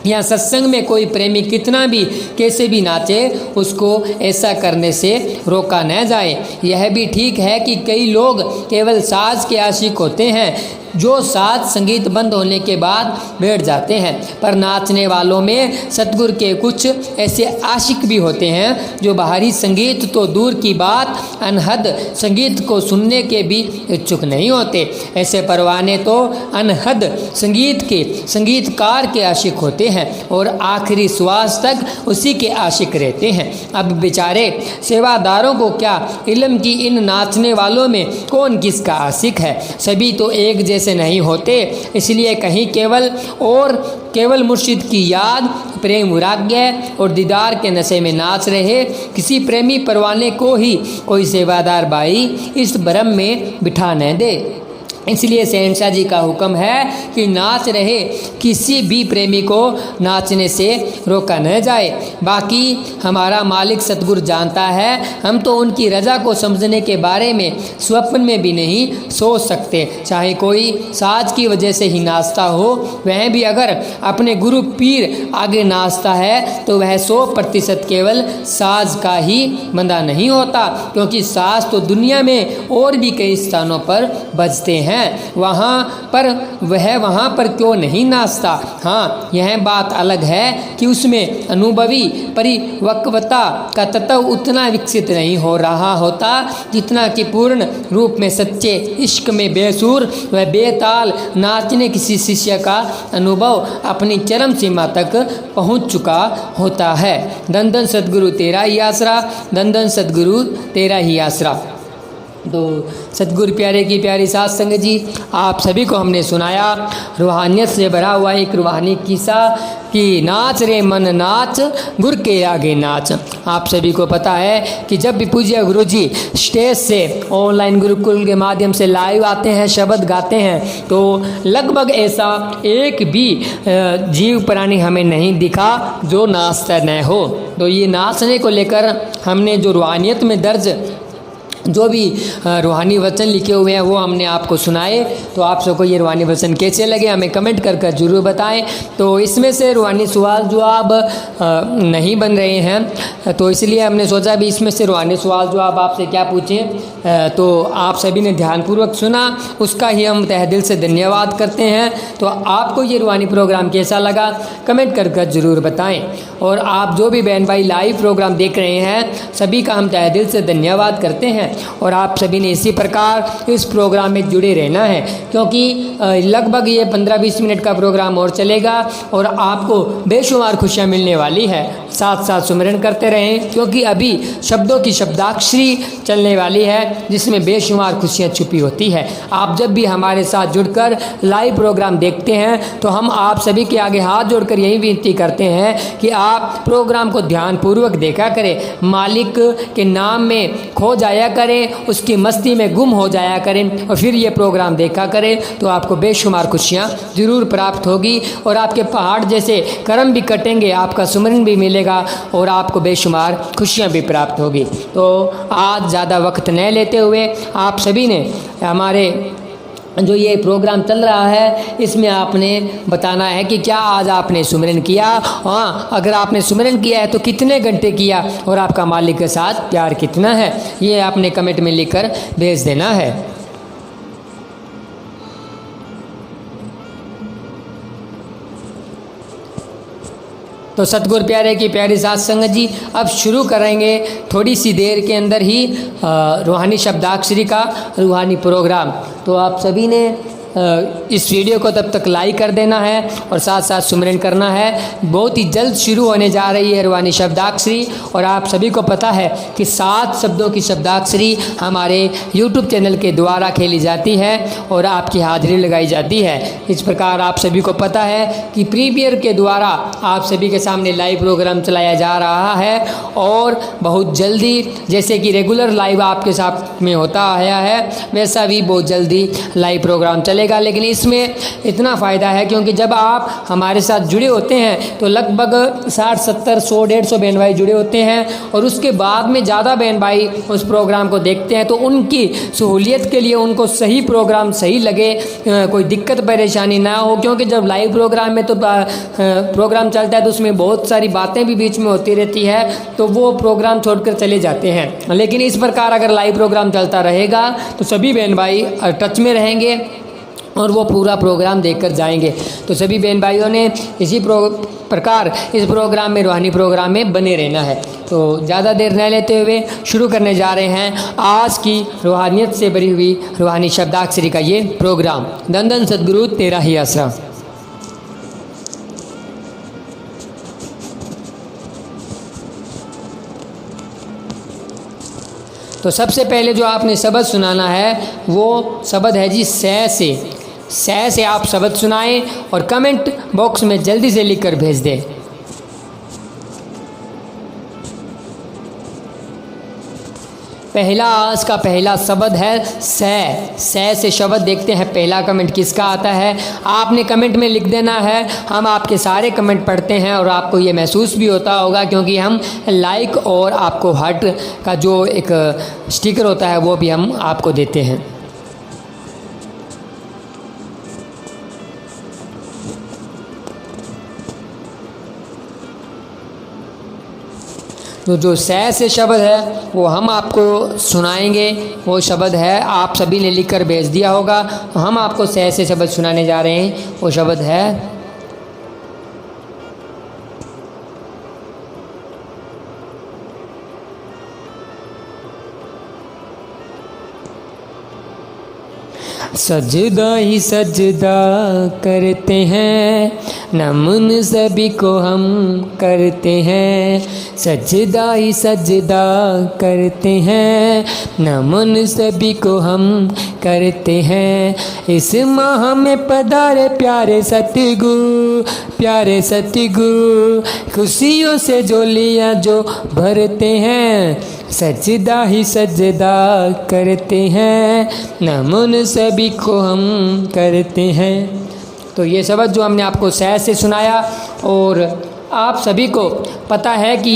या सत्संग में कोई प्रेमी कितना भी कैसे भी नाचे उसको ऐसा करने से रोका न जाए। यह भी ठीक है कि कई लोग केवल साज के आशिक होते हैं जो साज संगीत बंद होने के बाद बैठ जाते हैं, पर नाचने वालों में सतगुरु के कुछ ऐसे आशिक भी होते हैं जो बाहरी संगीत तो दूर की बात अनहद संगीत को सुनने के भी इच्छुक नहीं होते। ऐसे परवाने तो अनहद संगीत के संगीतकार के आशिक होते हैं और आखिरी श्वास तक उसी के आशिक रहते हैं। अब बेचारे सेवादारों को क्या इल्म की इन नाचने वालों में कौन किसका आशिक है, सभी तो एक जैसे नहीं होते। इसलिए कहीं केवल मुर्शिद की याद, प्रेम वैराग्य और दीदार के नशे में नाच रहे किसी प्रेमी परवाने को ही कोई सेवादार भाई इस भ्रम में बिठा न दे। इसलिए शहंशाह जी का हुक्म है कि नाच रहे किसी भी प्रेमी को नाचने से रोका न जाए। बाकी हमारा मालिक सतगुरु जानता है, हम तो उनकी रज़ा को समझने के बारे में स्वप्न में भी नहीं सोच सकते। चाहे कोई साज की वजह से ही नाचता हो, वह भी अगर अपने गुरु पीर आगे नाचता है तो वह 100% केवल साज का ही बंदा नहीं होता, क्योंकि साज तो दुनिया में और भी कई स्थानों पर बजते हैं, वहाँ पर क्यों नहीं नाचता। हाँ, यह बात अलग है कि उसमें अनुभवी परिपक्वता का तत्व उतना विकसित नहीं हो रहा होता जितना कि पूर्ण रूप में सच्चे इश्क में बेसुर व बेताल नाचने किसी शिष्य का अनुभव अपनी चरम सीमा तक पहुँच चुका होता है। धन धन सद्गुरु तेरा ही आसरा, धन धन सद्गुरु तेरा ही आसरा। तो सतगुरु प्यारे की प्यारी साथ संगत जी, आप सभी को हमने सुनाया रूहानियत से भरा हुआ एक रूहानी किस्सा कि नाच रे मन नाच, गुर के आगे नाच। आप सभी को पता है कि जब भी पूज्य गुरु जी स्टेज से ऑनलाइन गुरुकुल के माध्यम से लाइव आते हैं, शब्द गाते हैं, तो लगभग ऐसा एक भी जीव प्राणी हमें नहीं दिखा जो नाचता न हो। तो ये नाचने को लेकर हमने जो रूहानियत में दर्ज जो भी रूहानी वचन लिखे हुए हैं वो हमने आपको सुनाए। तो आप सबको ये रूहानी वचन कैसे लगे हमें कमेंट कर ज़रूर बताएं। तो इसमें से रूहानी सवाल जवाब नहीं बन रहे हैं, तो इसलिए हमने सोचा भी इसमें से रूहानी सवाल जवाब आपसे क्या पूछें। तो आप सभी ने ध्यानपूर्वक सुना, उसका ही हम तहे दिल से धन्यवाद करते हैं। तो आपको ये रूहानी प्रोग्राम कैसा लगा कमेंट कर ज़रूर बताएँ। और आप जो भी बहन भाई लाइव प्रोग्राम देख रहे हैं सभी का हम तहे दिल से धन्यवाद करते हैं। और आप सभी ने इसी प्रकार इस प्रोग्राम में जुड़े रहना है, क्योंकि लगभग ये 15-20 मिनट का प्रोग्राम और चलेगा और आपको बेशुमार खुशियाँ मिलने वाली है। साथ साथ सुमिरन करते रहें, क्योंकि अभी शब्दों की शब्दाक्षरी चलने वाली है जिसमें बेशुमार खुशियाँ छुपी होती है। आप जब भी हमारे साथ जुड़कर लाइव प्रोग्राम देखते हैं तो हम आप सभी के आगे हाथ जोड़कर यही विनती करते हैं कि आप प्रोग्राम को ध्यानपूर्वक देखा करें, मालिक के नाम में खो जाया करें, उसकी मस्ती में गुम हो जाया करें और फिर ये प्रोग्राम देखा करें, तो आपको बेशुमार खुशियाँ ज़रूर प्राप्त होगी और आपके पहाड़ जैसे कर्म भी कटेंगे, आपका सुमरन भी मिलेगा और आपको बेशुमार खुशियाँ भी प्राप्त होगी। तो आज ज़्यादा वक्त न लेते हुए आप सभी ने हमारे जो ये प्रोग्राम चल रहा है इसमें आपने बताना है कि क्या आज आपने सुमिरन किया। हाँ, अगर आपने सुमिरन किया है तो कितने घंटे किया और आपका मालिक के साथ प्यार कितना है, ये आपने कमेंट में लिखकर भेज देना है। तो सतगुरु प्यारे की प्यारी साथ संगत जी, अब शुरू करेंगे थोड़ी सी देर के अंदर ही रूहानी शब्दाक्षरी का रूहानी प्रोग्राम। तो आप सभी ने इस वीडियो को तब तक लाइक कर देना है और साथ साथ सुमिरन करना है। बहुत ही जल्द शुरू होने जा रही है रूहानी शब्दाक्षरी, और आप सभी को पता है कि 7 शब्दों की शब्दाक्षरी हमारे यूट्यूब चैनल के द्वारा खेली जाती है और आपकी हाजिरी लगाई जाती है। इस प्रकार आप सभी को पता है कि प्रीमियर के द्वारा आप सभी के सामने लाइव प्रोग्राम चलाया जा रहा है, और बहुत जल्दी जैसे कि रेगुलर लाइव आपके साथ में होता आया है वैसा भी बहुत जल्दी लाइव प्रोग्राम चलेगा। लेकिन इसमें इतना फ़ायदा है क्योंकि जब आप हमारे साथ जुड़े होते हैं तो लगभग 60, 70, 100, 150 बहन भाई जुड़े होते हैं, और उसके बाद में ज़्यादा बहन भाई उस प्रोग्राम को देखते हैं। तो उनकी सहूलियत के लिए उनको सही प्रोग्राम सही लगे, कोई दिक्कत परेशानी ना हो, क्योंकि जब लाइव प्रोग्राम में तो प्रोग्राम चलता है तो उसमें बहुत सारी बातें भी बीच में होती रहती है, तो वो प्रोग्राम छोड़कर चले जाते हैं। लेकिन इस प्रकार अगर लाइव प्रोग्राम चलता रहेगा तो सभी बहन भाई टच में रहेंगे और वो पूरा प्रोग्राम देखकर जाएंगे। तो सभी बहन भाइयों ने इसी प्रकार इस प्रोग्राम में, रूहानी प्रोग्राम में बने रहना है। तो ज़्यादा देर न लेते हुए शुरू करने जा रहे हैं आज की रूहानियत से भरी हुई रूहानी शब्दाक्षरी का ये प्रोग्राम। धन धन सद्गुरु तेरा ही आसरा। तो सबसे पहले जो आपने शब्द सुनाना है वो शब्द है जी सै से आप शब्द सुनाएं और कमेंट बॉक्स में जल्दी से लिखकर भेज दें। पहला आज का पहला शब्द है सै से शब्द। देखते हैं पहला कमेंट किसका आता है। आपने कमेंट में लिख देना है। हम आपके सारे कमेंट पढ़ते हैं और आपको ये महसूस भी होता होगा क्योंकि हम लाइक और आपको हार्ट का जो एक स्टिकर होता है वो भी हम आपको देते हैं। तो जो सै से शब्द है वो हम आपको सुनाएंगे। वो शब्द है, आप सभी ने लिखकर भेज दिया होगा, तो हम आपको सै से शब्द सुनाने जा रहे हैं। वो शब्द है सजदा ही सजदा करते हैं, नमन सभी को हम करते हैं। सजदा ही सजदा करते हैं, नमन सभी को हम करते हैं। इस माह में पधारे प्यारे सतगुरु, प्यारे सतगुरु, खुशियों से झोलियाँ जो भरते हैं। सजदा ही सजदा करते हैं, नमन सभी को हम करते हैं। तो ये शब्द जो हमने आपको सै से सुनाया, और आप सभी को पता है कि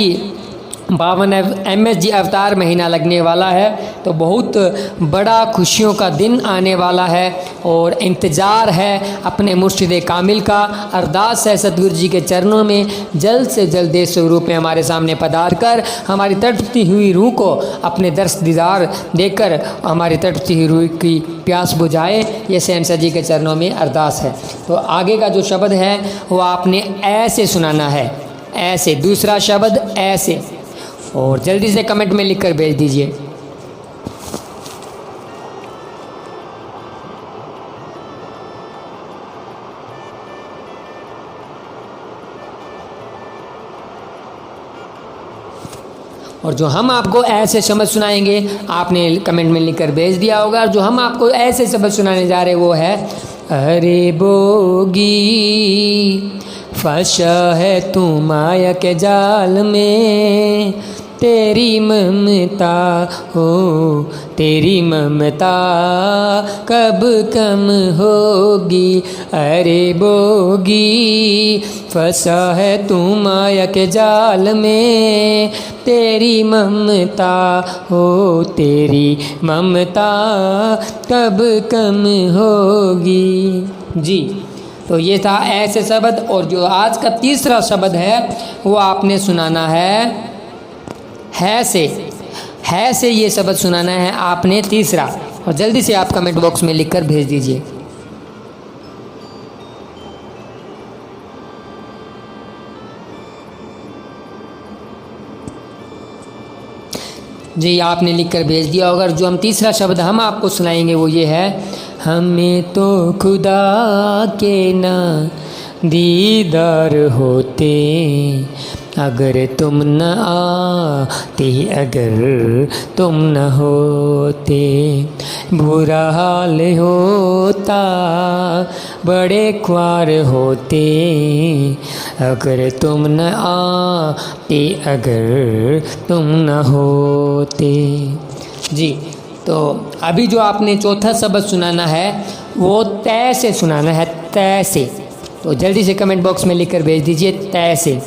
52 MSG अवतार महीना लगने वाला है, तो बहुत बड़ा खुशियों का दिन आने वाला है और इंतज़ार है अपने मुर्शिद कामिल का। अरदास है सतगुरु जी के चरणों में जल्द से जल्द देह स्वरूप में हमारे सामने पधार कर हमारी तड़पती हुई रूह को अपने दर्श दीदार देकर हमारी तड़पती हुई रूह की प्यास बुझाए। ये शहंशाह जी के चरणों में अरदास है। तो आगे का जो शब्द है वो आपने ऐसे सुनाना है, ऐसे। दूसरा शब्द ऐसे, और जल्दी से कमेंट में लिखकर भेज दीजिए। और जो हम आपको ऐसे शब्द सुनाएंगे आपने कमेंट में लिखकर भेज दिया होगा। और जो हम आपको ऐसे शब्द सुनाने जा रहे हैं वो है अरे बोगी फंसा है तू माया के जाल में, तेरी ममता हो, तेरी ममता कब कम होगी। अरे बोगी फंसा है तू माया के जाल में, तेरी ममता हो, तेरी ममता कब कम होगी। जी, तो ये था ऐसे शब्द। और जो आज का तीसरा शब्द है वो आपने सुनाना है से ये शब्द सुनाना है आपने तीसरा, और जल्दी से आप कमेंट बॉक्स में लिखकर भेज दीजिए। जी, आपने लिख कर भेज दिया होगा। जो हम तीसरा शब्द हम आपको सुनाएंगे वो ये है, हमें तो खुदा के ना दीदार होते, अगर तुम न आते, अगर तुम न होते, बुरा हाल होता, बड़े ख्वार होते, अगर तुम न आते, अगर तुम न होते। जी, तो अभी जो आपने चौथा शब्द सुनाना है वो तय से सुनाना है, तय से। तो जल्दी से कमेंट बॉक्स में लिखकर भेज दीजिए, तय से।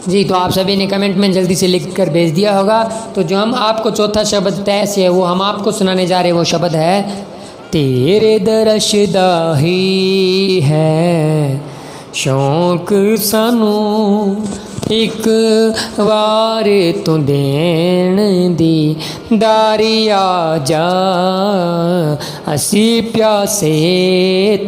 जी, तो आप सभी ने कमेंट में जल्दी से लिख कर भेज दिया होगा। तो जो हम आपको चौथा शब्द तय से है वो हम आपको सुनाने जा रहे हैं, वो शब्द है, तेरे दरश दा ही है शौक सानू, एक वार तू देण दी दारी आ जा, असी प्यासे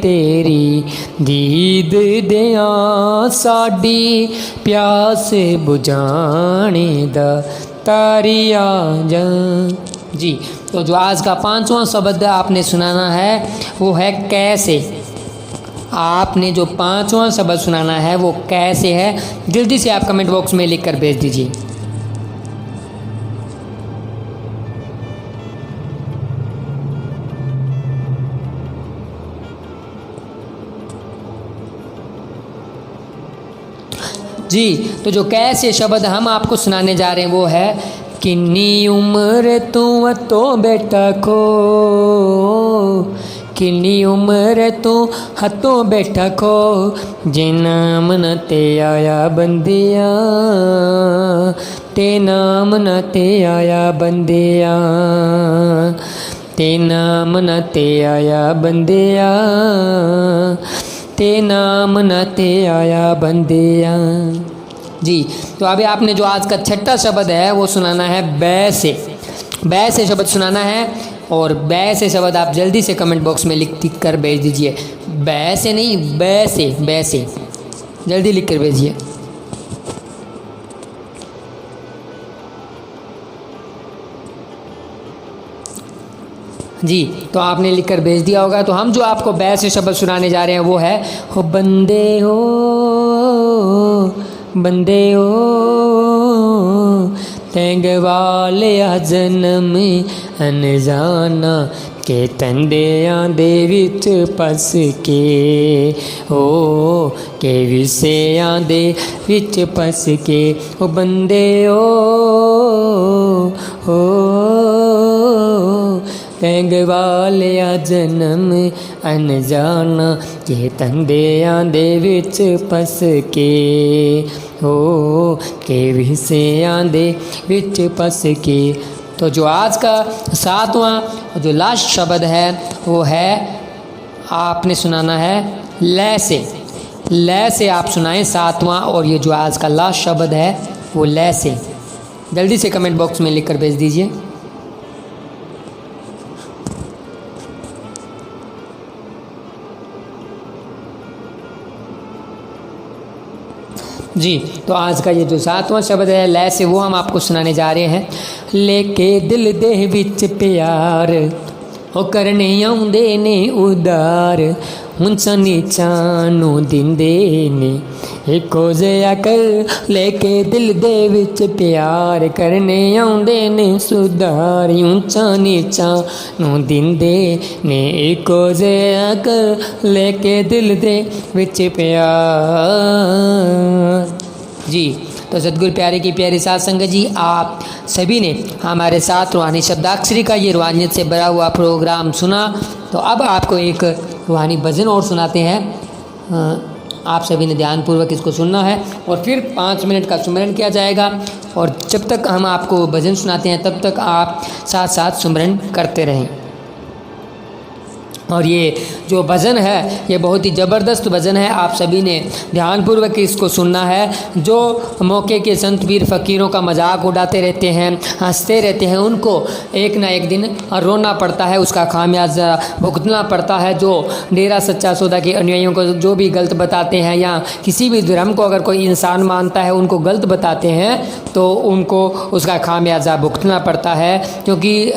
तेरी दीद दियां, साडी प्यास बुझाने दा तारी आ जा। जी, तो जो आज का पांचवा शब्द आपने सुनाना है वो है कैसे। आपने जो पांचवा शब्द सुनाना है वो कैसे है, जल्दी से आप कमेंट बॉक्स में लिख कर भेज दीजिए। जी, तो जो कैसे शब्द हम आपको सुनाने जा रहे हैं वो है, किन्नी उम्र तू तो बेटा खो, किन्नी उम्र तू हथों बैठा खो, जे नाम न ते आया बंदिया, ते नाम न ते आया बंदिया, ते नाम न ते आया बंदिया, ते नाम न ते आया बंदिया। जी, तो अभी आपने जो आज का छठा शब्द है वो सुनाना है बै से। बै से शब्द सुनाना है, और बै से शब्द आप जल्दी से कमेंट बॉक्स में लिख कर भेज दीजिए। बै से नहीं, बै से, बै से जल्दी लिख कर भेजिए। जी, तो आपने लिख कर भेज दिया होगा। तो हम जो आपको बै से शब्द सुनाने जा रहे हैं वो है, हो बंदे हो, बंदे हो, तैंग वाले जन्म अनजाना के तंदियां दे विच पस के, हो के विसेयां दे विच पस के, ओ बंदे हो तैंग वाले जन्म अनजाना के तंदियां दे विच पस के, हो के विसेयां दे विच पस के। तो जो आज का सातवां जो लास्ट शब्द है वो है, आपने सुनाना है लै से। लै से आप सुनाएं सातवां, और ये जो आज का लास्ट शब्द है वो लै से। जल्दी से कमेंट बॉक्स में लिख कर भेज दीजिए। जी, तो आज का ये जो सातवां शब्द है लै से, वो हम आपको सुनाने जा रहे हैं। लेके दिल दे विच प्यार, ओ करने आउंदे ने उदार, ऊंचा नीचा नू दिंदे ने इको जिहा कर। लेके दिल दे विच प्यार, करने आउंदे ने सुधार, ऊंचा नीचा नू दिंदे ने इको जिहा कर। लेके दिल दे विच प्यार। जी, तो सतगुरु प्यारे की प्यारी साध संगत जी, आप सभी ने हमारे साथ रूहानी शब्दाक्षरी का ये रूहानियत से भरा हुआ प्रोग्राम सुना। तो अब आपको एक रूहानी भजन और सुनाते हैं। आप सभी ने ध्यानपूर्वक इसको सुनना है, और फिर 5 मिनट का सुमरन किया जाएगा। और जब तक हम आपको भजन सुनाते हैं तब तक आप साथ साथ सुमरन करते रहें। और ये जो भजन है ये बहुत ही ज़बरदस्त भजन है। आप सभी ने ध्यानपूर्वक इसको सुनना है। जो मौके के संत पीर फ़कीरों का मजाक उड़ाते रहते हैं, हंसते रहते हैं, उनको एक ना एक दिन रोना पड़ता है, उसका खामियाजा भुगतना पड़ता है। जो डेरा सच्चा सौदा के अनुयायियों को जो भी गलत बताते हैं या किसी भी धर्म को अगर कोई इंसान मानता है उनको गलत बताते हैं तो उनको उसका खामियाजा भुगतना पड़ता है, क्योंकि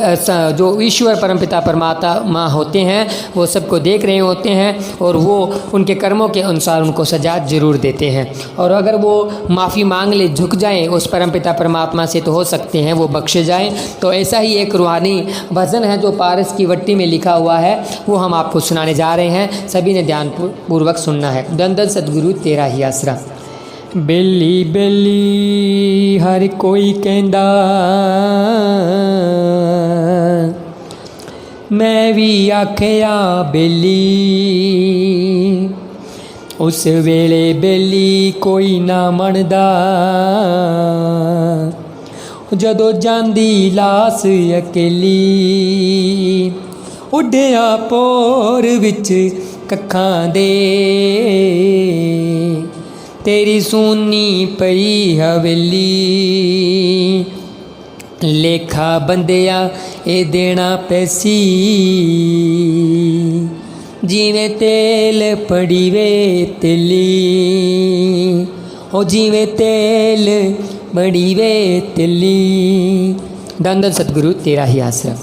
जो ईश्वर परमपिता परमात्मा होते हैं वो सबको देख रहे होते हैं और वो उनके कर्मों के अनुसार उनको सजा जरूर देते हैं। और अगर वो माफ़ी मांग ले, झुक जाएं उस परमपिता परमात्मा से, तो हो सकते हैं वो बख्शे जाएं। तो ऐसा ही एक रूहानी भजन है जो पारस की वट्टी में लिखा हुआ है, वो हम आपको सुनाने जा रहे हैं। सभी ने ध्यानपूर्वक सुनना है। धन धन सतगुरु तेरा ही आसरा। बेली बेली हर कोई कहंदा मैं भी आखिया बेली, उस वेले बेली कोई ना मनदा, जदों जांदी लास अकेली, उड्डिया पोर विच कखां दे, तेरी सूनी पई हवेली, लेखा बंदिया ए देना पैसी, जिवें तेल पड़ी वे तेली, ओ जिवें तेल बड़ी वे तेली। धन धन सतगुरु तेरा ही आसरा।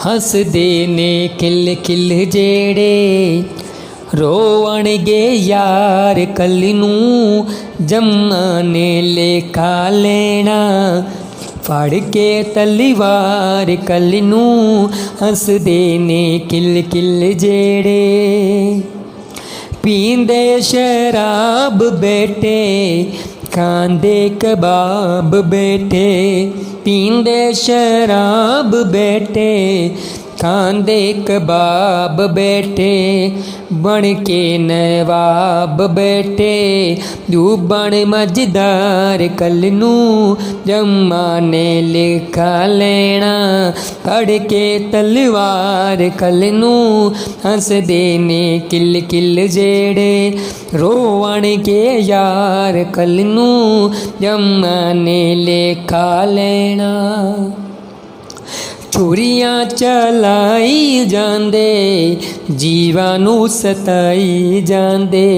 हंसदे ने खिल खिल जेड़े, रोवणगे यार कल नूं, जम्मा ने लेखा लेना, फड़ के तलवार कल नूं, हंसदे ने किल किल जेड़े, पींदे शराब बेटे, खांदे कबाब बेटे, पींदे शराब बेटे, खांदे कबाब बेटे, बन के नवाब बेटे, तू बन मजदार कल नूं, जम्मा ने लेखा लेना, फड़ के तलवार कल नूं, हंसदे ने किल किल जेड़े, रोवण के यार कल नूं, जम्मा ने लेखा लेना। छुरियां चलाई जांदे, जीवां नूं सताई जांदे,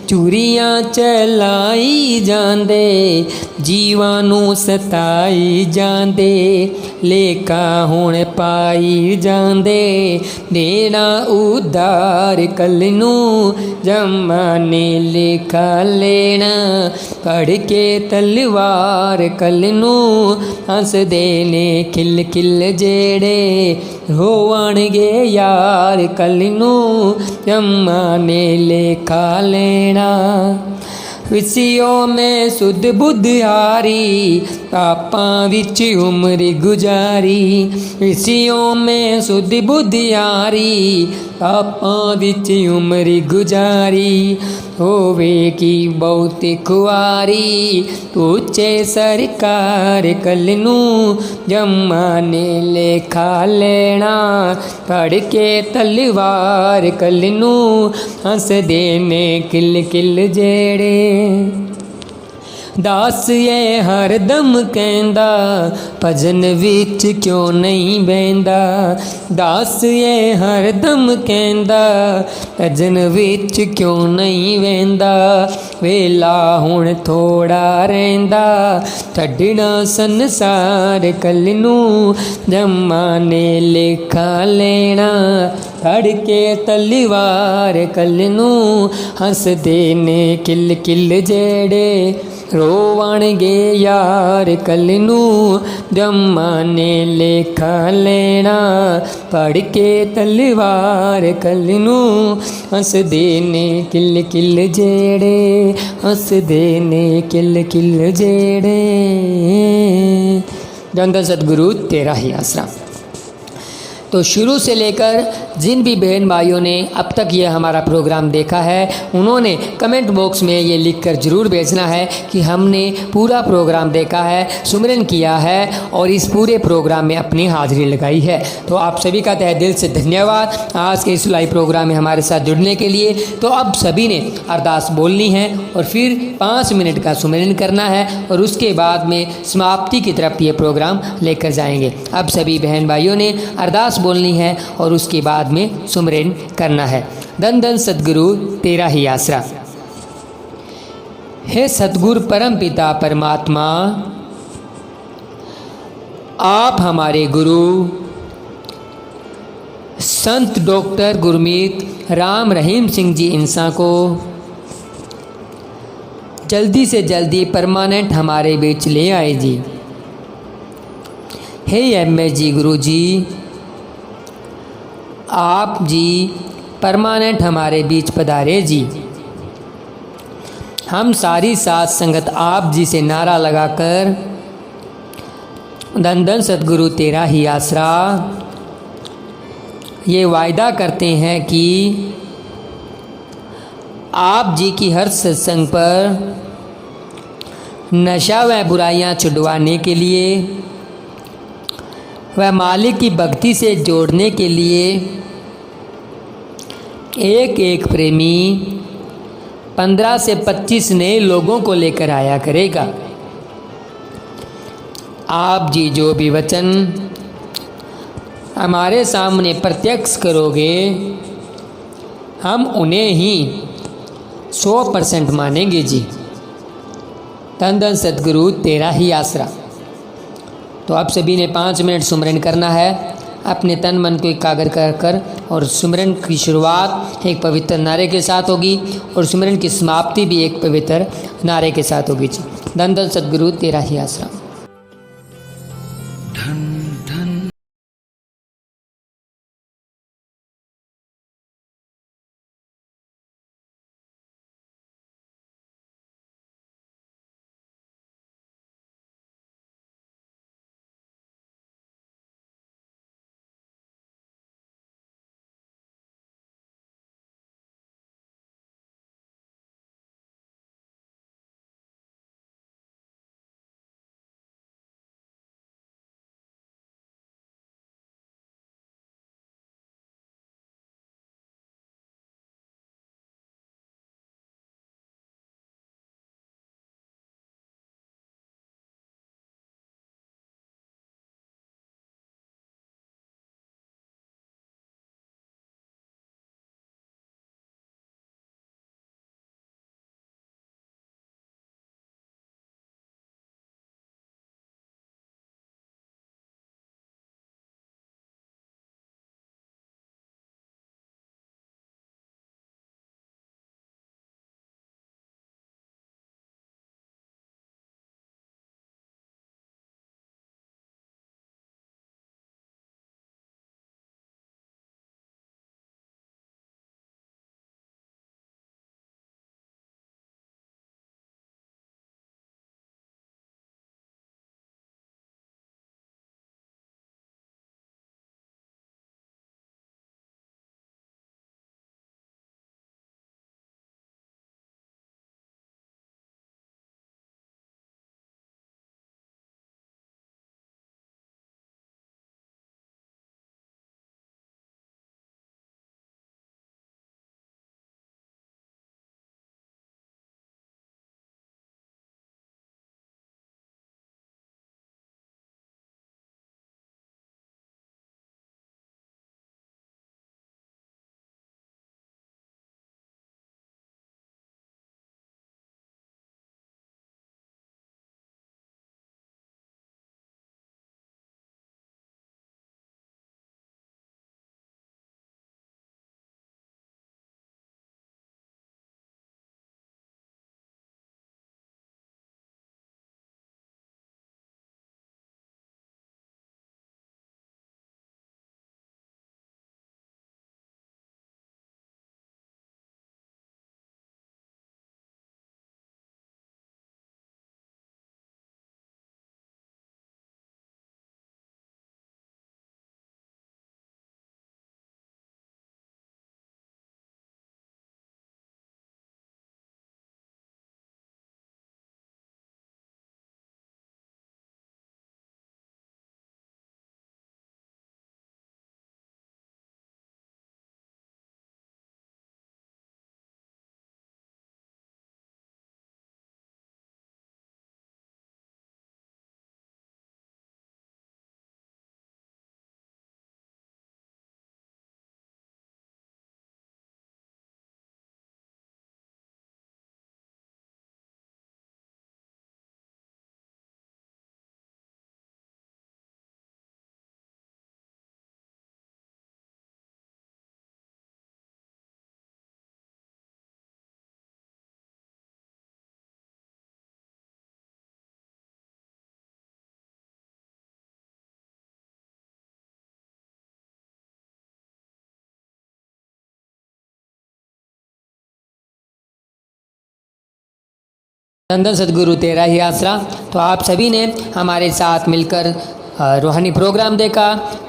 छुरियां चलाई जांदे, जीवां नूं सताई जांदे, लेखा हुण पाई जांदे, देना उधार कल नूं, जम्मा ने लेखा लेना, फड़ के तलवार कल नूं, हंसदे ने खिल खिल जेड़े, रोवणगे यार कल नूं, जम्मा ने लेखा लेना। विसियों में सुध बुद्धियारी, पापां विच उम्र गुजारी, विसियों में सुध बुद्धियारी, पापां विच उम्र गुजारी, होवेगी बहुत खुआरी, ऊंचे सरकार कल नूं, जम्मा ने लेखा लेना, फड़ के तलवार कल नूं, हंसदे ने किल किल जेड़े। दास ये हरदम कहंदा, भजन विच क्यों नहीं बहंदा, दास ये हरदम कहंदा, भजन विच क्यों नहीं बहंदा, वेला हुण थोड़ा रहिंदा, छड्डना संसार कल नूं, जम्मा ने लेखा लेना, फड़ के तलवार कल नूं, हंसदे ने किल किल जेड़े, रोवणगे यार कल नूं, जम्मा ने लेखा लेना, फड़ के तलवार कल नूं, हंसदे ने किल किल जेड़े, हंसदे ने किल किल जेड़े। धन धन सतगुरु तेरा ही आसरा। तो शुरू से लेकर जिन भी बहन भाइयों ने अब तक ये हमारा प्रोग्राम देखा है, उन्होंने कमेंट बॉक्स में ये लिखकर ज़रूर भेजना है कि हमने पूरा प्रोग्राम देखा है, सुमिरन किया है और इस पूरे प्रोग्राम में अपनी हाज़िरी लगाई है। तो आप सभी का तहे दिल से धन्यवाद आज के इस लाइव प्रोग्राम में हमारे साथ जुड़ने के लिए। तो अब सभी ने अरदास बोलनी है और फिर 5 मिनट का सुमिरन करना है और उसके बाद में समाप्ति की तरफ ये प्रोग्राम लेकर जाएंगे। अब सभी बहन भाइयों ने अरदास बोलनी है और उसके बाद में सुमिरन करना है। धन धन सद्गुरु तेरा ही आसरा। हे सद्गुरु परम पिता परमात्मा, आप हमारे गुरु संत डॉक्टर गुरमीत राम रहीम सिंह जी इंसा को जल्दी से जल्दी परमानेंट हमारे बीच ले आए जी। हे एम.ए. जी गुरु जी, आप जी परमानेंट हमारे बीच पधारे जी। हम सारी साथ संगत आप जी से नारा लगाकर धन धन सद्गुरु तेरा ही आसरा ये वायदा करते हैं कि आप जी की हर सत्संग पर नशा व बुराइयां छुड़वाने के लिए व मालिक की भक्ति से जोड़ने के लिए एक एक प्रेमी 15 से 25 नए लोगों को लेकर आया करेगा। आप जी जो भी वचन हमारे सामने प्रत्यक्ष करोगे, हम उन्हें ही 100% मानेंगे जी। धन धन सद्गुरु तेरा ही आसरा। तो आप सभी ने 5 मिनट सुमिरन करना है, अपने तन मन को एकाग्र कर कर, और सुमिरन की शुरुआत एक पवित्र नारे के साथ होगी और सुमिरन की समाप्ति भी एक पवित्र नारे के साथ होगी जी। धन धन सद्गुरु तेरा ही आसरा। धन धन सद्गुरु तेरा ही आसरा। तो आप सभी ने हमारे साथ मिलकर रूहानी प्रोग्राम देखा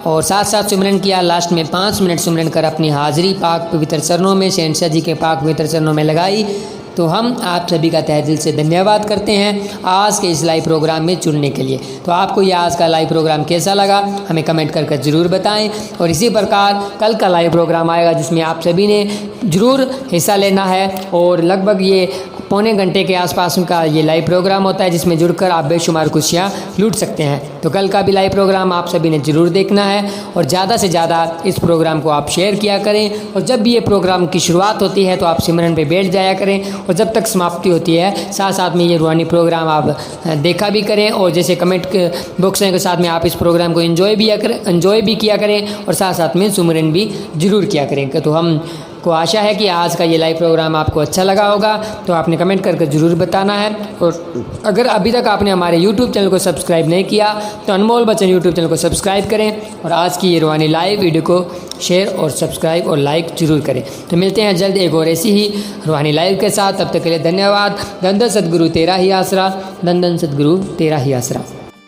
और साथ साथ सिमरन किया। लास्ट में 5 मिनट सिमरन कर अपनी हाजिरी पाक पवित्र चरणों में, शहंशाह जी के पाक पवित्र चरणों में लगाई। तो हम आप सभी का तहे दिल से धन्यवाद करते हैं आज के इस लाइव प्रोग्राम में जुड़ने के लिए। तो आपको यह आज का लाइव प्रोग्राम कैसा लगा हमें कमेंट करके ज़रूर बताएं। और इसी प्रकार कल का लाइव प्रोग्राम आएगा जिसमें आप सभी ने ज़रूर हिस्सा लेना है। और लगभग ये पौने घंटे के आसपास उनका ये लाइव प्रोग्राम होता है जिसमें जुड़कर आप बेशुमार खुशियाँ लूट सकते हैं। तो कल का भी लाइव प्रोग्राम आप सभी ने ज़रूर देखना है और ज़्यादा से ज़्यादा इस प्रोग्राम को आप शेयर किया करें। और जब भी ये प्रोग्राम की शुरुआत होती है तो आप सिमरन पे बैठ जाया करें और जब तक समाप्ति होती है साथ साथ में ये रूहानी प्रोग्राम आप देखा भी करें। और जैसे कमेंट बॉक्स के साथ में आप इस प्रोग्राम को एंजॉय भी किया करें और साथ साथ में सिमरन भी ज़रूर किया करें। तो हम को आशा है कि आज का ये लाइव प्रोग्राम आपको अच्छा लगा होगा। तो आपने कमेंट करके ज़रूर बताना है। और अगर अभी तक आपने हमारे YouTube चैनल को सब्सक्राइब नहीं किया तो अनमोल बच्चन YouTube चैनल को सब्सक्राइब करें और आज की ये रूहानी लाइव वीडियो को शेयर और सब्सक्राइब और लाइक ज़रूर करें। तो मिलते हैं जल्द एक और ऐसी ही रूहानी लाइव के साथ। तब तक के लिए धन्यवाद। धन धन सद्गुरु तेरा ही आसरा, धन धन सद्गुरु तेरा ही आसरा।